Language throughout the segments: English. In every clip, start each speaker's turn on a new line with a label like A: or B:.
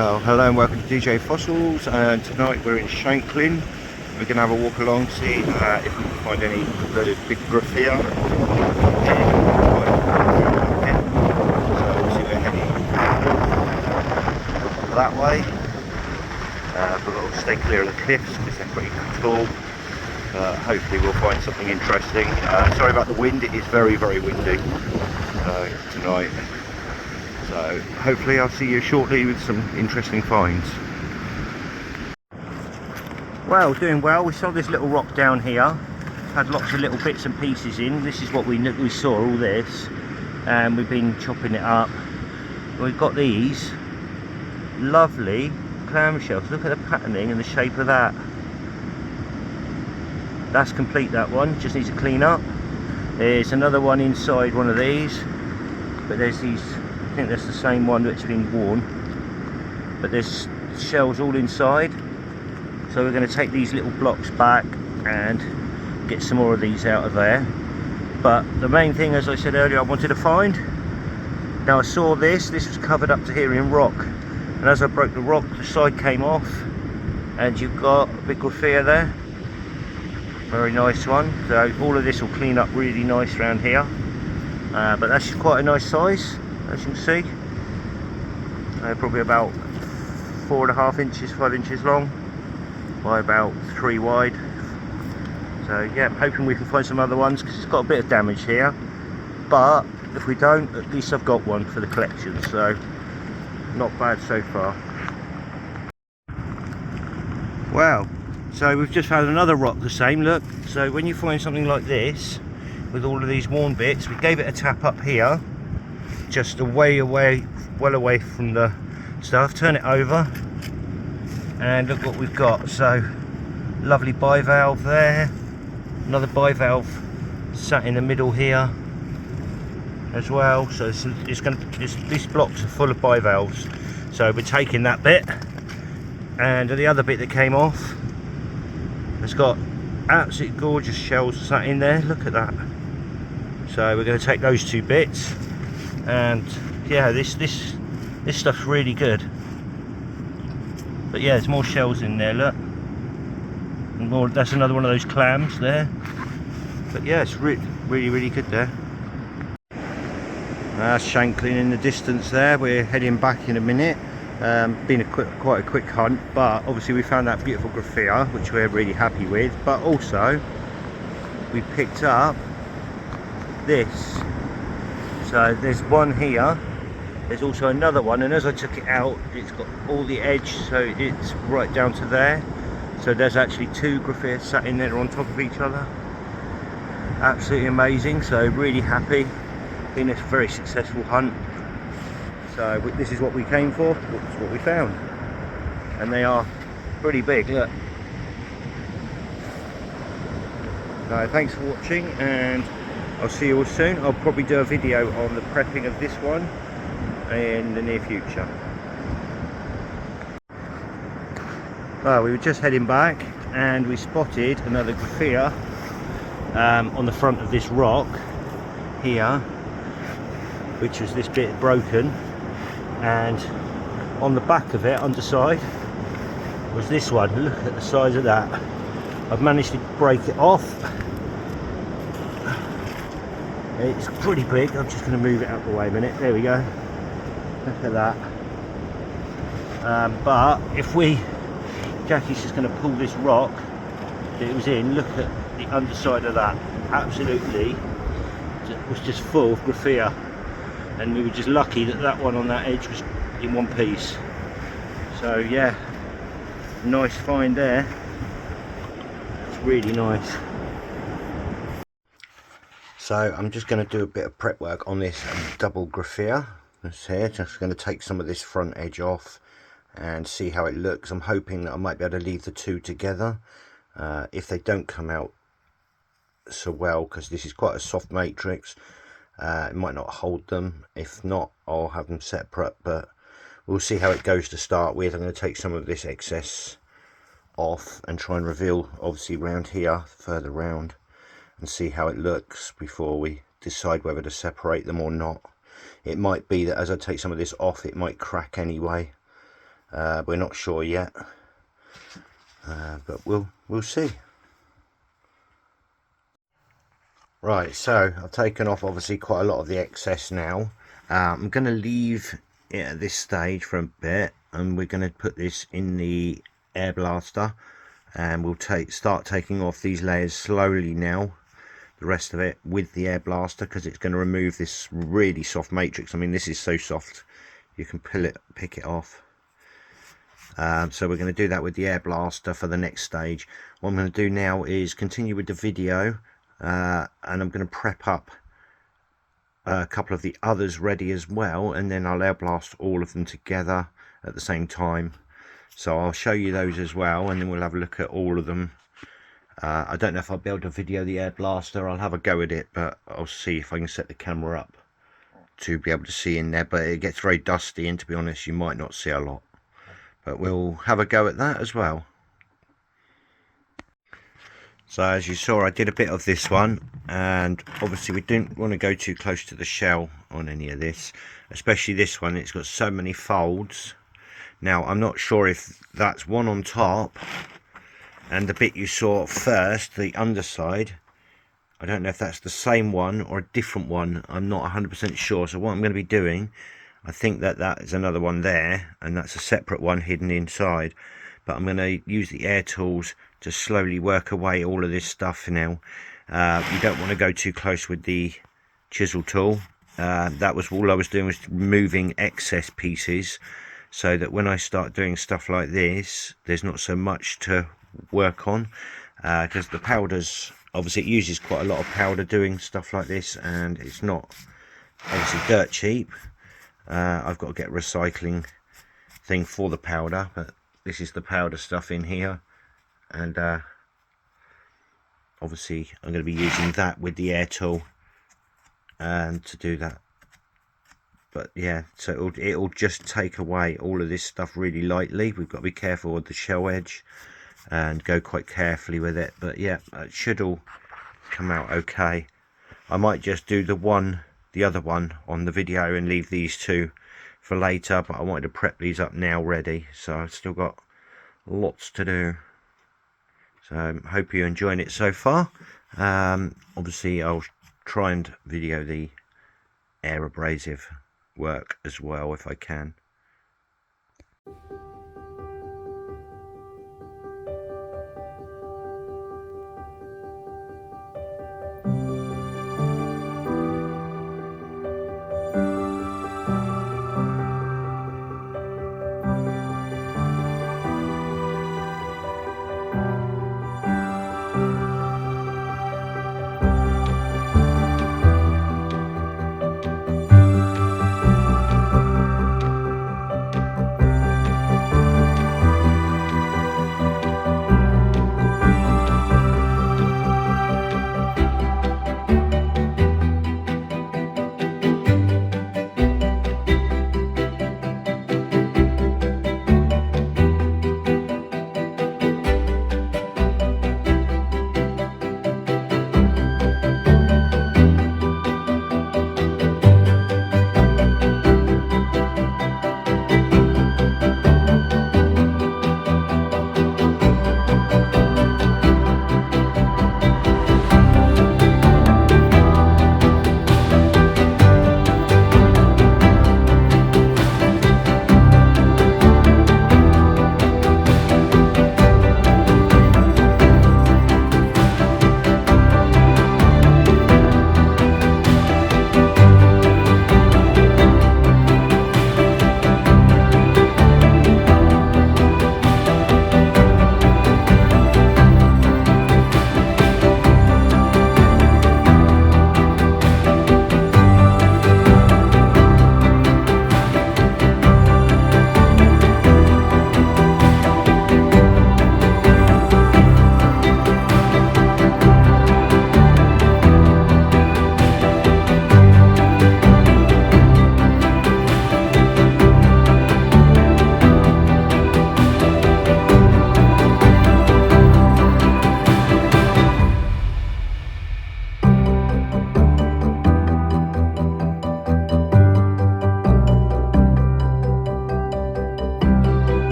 A: Well, hello and welcome to DJ Fossils, and tonight we're in Shanklin. We're going to have a walk along, see if we can find any of the big Gryphaea. So obviously we're heading that way, but we'll stay clear of the cliffs because they're pretty tall. Hopefully we'll find something interesting. Sorry about the wind, it is very, very windy tonight. So hopefully I'll see you shortly with some interesting finds. Well, doing well. We saw this little rock down here. Had lots of little bits and pieces in. This is what we saw, all this. And we've been chopping it up. We've got these lovely clamshells. Look at the patterning and the shape of that. That's complete, that one. Just needs to clean up. There's another one inside one of these. But there's these... I think that's the same one that's been worn, but there's shells all inside, so we're going to take these little blocks back and get some more of these out of there. But the main thing, as I said earlier, I wanted to find, now I saw this was covered up to here in rock, and as I broke the rock the side came off, and you've got a big Gryphaea there, very nice one. So all of this will clean up really nice around here, but that's quite a nice size. As you can see, probably about 4.5 inches, 5 inches long by about 3 wide. So yeah, I'm hoping we can find some other ones because it's got a bit of damage here, but if we don't, at least I've got one for the collection, so not bad so far. Wow, so we've just found another rock the same, look. So when you find something like this with all of these worn bits, we gave it a tap up here, just well away from the stuff. Turn it over and look what we've got. So lovely bivalve there, another bivalve sat in the middle here as well. So these blocks are full of bivalves, so we're taking that bit, and the other bit that came off has got absolutely gorgeous shells sat in there. Look at that. So we're going to take those two bits. And yeah, this stuff's really good. But yeah, there's more shells in there, look. And more, that's another one of those clams there. But yeah, it's really good there. That's Shanklin in the distance there. We're heading back in a minute. Been quite a quick hunt, but obviously we found that beautiful Gryphaea, which we're really happy with. But also we picked up this. So there's one here, there's also another one, and as I took it out, it's got all the edge, so it's right down to there. So there's actually two Gryphaea sat in there on top of each other. Absolutely amazing, so really happy. Been a very successful hunt. So this is what we came for, this is what we found. And they are pretty big, look. So thanks for watching, and I'll see you all soon. I'll probably do a video on the prepping of this one in the near future. Well, we were just heading back and we spotted another Gryphaea on the front of this rock here, which was this bit broken, and on the back of it, underside, was this one. Look at the size of that. I've managed to break it off. It's pretty big. I'm just going to move it out the way a minute. There we go. Look at that. But if Jackie's just going to pull this rock that it was in. Look at the underside of that. Absolutely, it was just full of Gryphaea, and we were just lucky that that one on that edge was in one piece. So yeah, nice find there. It's really nice. So I'm just going to do a bit of prep work on this double Gryphaea. That's here. Just going to take some of this front edge off and see how it looks. I'm hoping that I might be able to leave the two together. If they don't come out so well, because this is quite a soft matrix, it might not hold them. If not, I'll have them separate, but we'll see how it goes to start with. I'm going to take some of this excess off and try and reveal, obviously, round here, further round, and see how it looks before we decide whether to separate them or not. It might be that as I take some of this off, it might crack anyway, We're not sure yet, but we'll see. Right, so I've taken off obviously quite a lot of the excess now. I'm going to leave it at this stage for a bit, and we're going to put this in the air blaster, and we'll start taking off these layers slowly now, the rest of it with the air blaster, because it's going to remove this really soft matrix. I mean, this is so soft you can pick it off. So we're going to do that with the air blaster for the next stage. What I'm going to do now is continue with the video, and I'm going to prep up a couple of the others ready as well, and then I'll air blast all of them together at the same time. So I'll show you those as well, and then we'll have a look at all of them. I don't know if I'll be able to video the air blaster. I'll have a go at it, but I'll see if I can set the camera up to be able to see in there. But it gets very dusty, and to be honest, you might not see a lot. But we'll have a go at that as well. So as you saw, I did a bit of this one, and obviously we didn't want to go too close to the shell on any of this, especially this one. It's got so many folds. Now I'm not sure if that's one on top, and the bit you saw first, the underside, I don't know if that's the same one or a different one. I'm not 100% sure. So what I'm going to be doing, I think that is another one there, and that's a separate one hidden inside. But I'm going to use the air tools to slowly work away all of this stuff now. You don't want to go too close with the chisel tool. That was all I was doing, was removing excess pieces, so that when I start doing stuff like this, there's not so much to work on, because the powders, obviously it uses quite a lot of powder doing stuff like this, and it's not obviously dirt cheap. I've got to get a recycling thing for the powder, but this is the powder stuff in here, and obviously I'm going to be using that with the air tool and to do that. But yeah, so it'll just take away all of this stuff really lightly. We've got to be careful with the shell edge and go quite carefully with it. But yeah, it should all come out okay. I might just do the other one on the video and leave these two for later, but I wanted to prep these up now ready, so I've still got lots to do. So hope you're enjoying it so far. Obviously I'll try and video the air abrasive work as well if I can.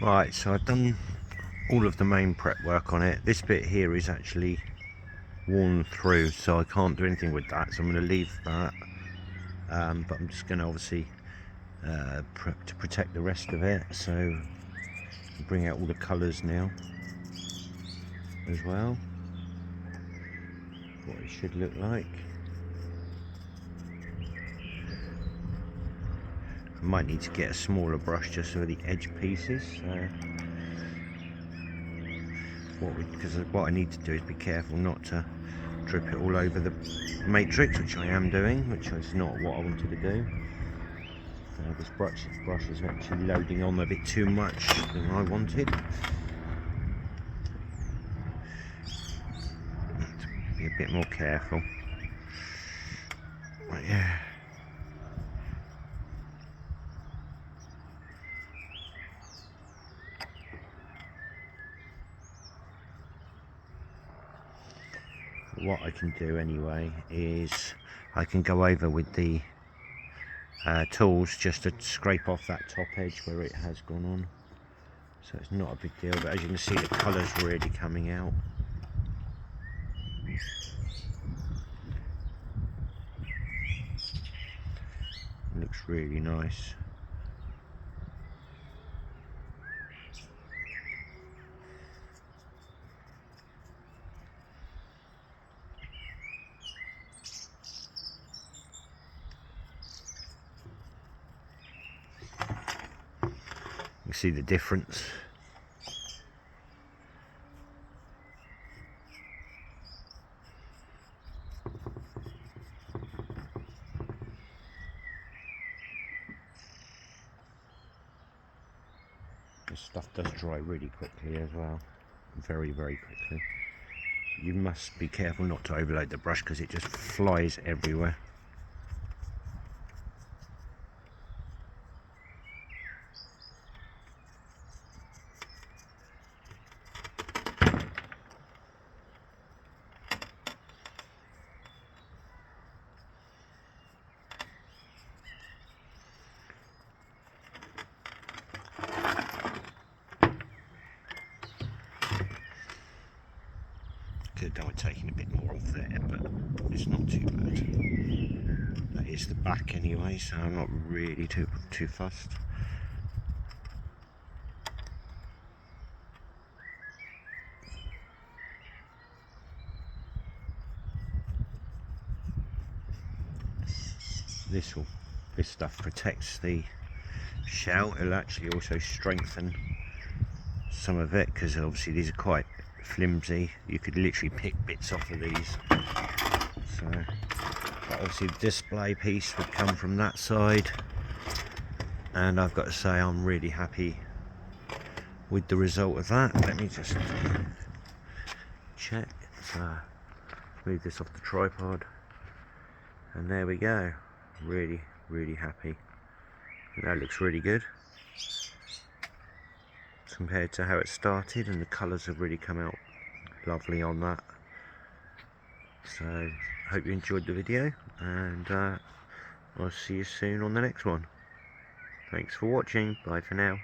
A: Right, so I've done all of the main prep work on it. This bit here is actually worn through, so I can't do anything with that, so I'm going to leave that. But I'm just going to obviously to protect the rest of it, so bring out all the colours now as well, what it should look like. I might need to get a smaller brush just for the edge pieces, because what I need to do is be careful not to drip it all over the matrix, which I am doing, which is not what I wanted to do. This brush is actually loading on a bit too much than I wanted. Have to be a bit more careful. But yeah. What I can do anyway is I can go over with the tools just to scrape off that top edge where it has gone on, so it's not a big deal. But as you can see, the colours really coming out. It looks really nice. You see the difference. This stuff does dry really quickly as well, very quickly. You must be careful not to overload the brush because it just flies everywhere. Could have done with taking a bit more off there, but it's not too bad. That is the back anyway, so I'm not really too fussed. This stuff protects the shell. It'll actually also strengthen some of it, because obviously these are quite flimsy. You could literally pick bits off of these. So, but obviously the display piece would come from that side, and I've got to say I'm really happy with the result of that. Let me just check. So, move this off the tripod, and there we go. Really happy. That looks really good compared to how it started, and the colours have really come out lovely on that. So hope you enjoyed the video, and I'll see you soon on the next one. Thanks for watching. Bye for now.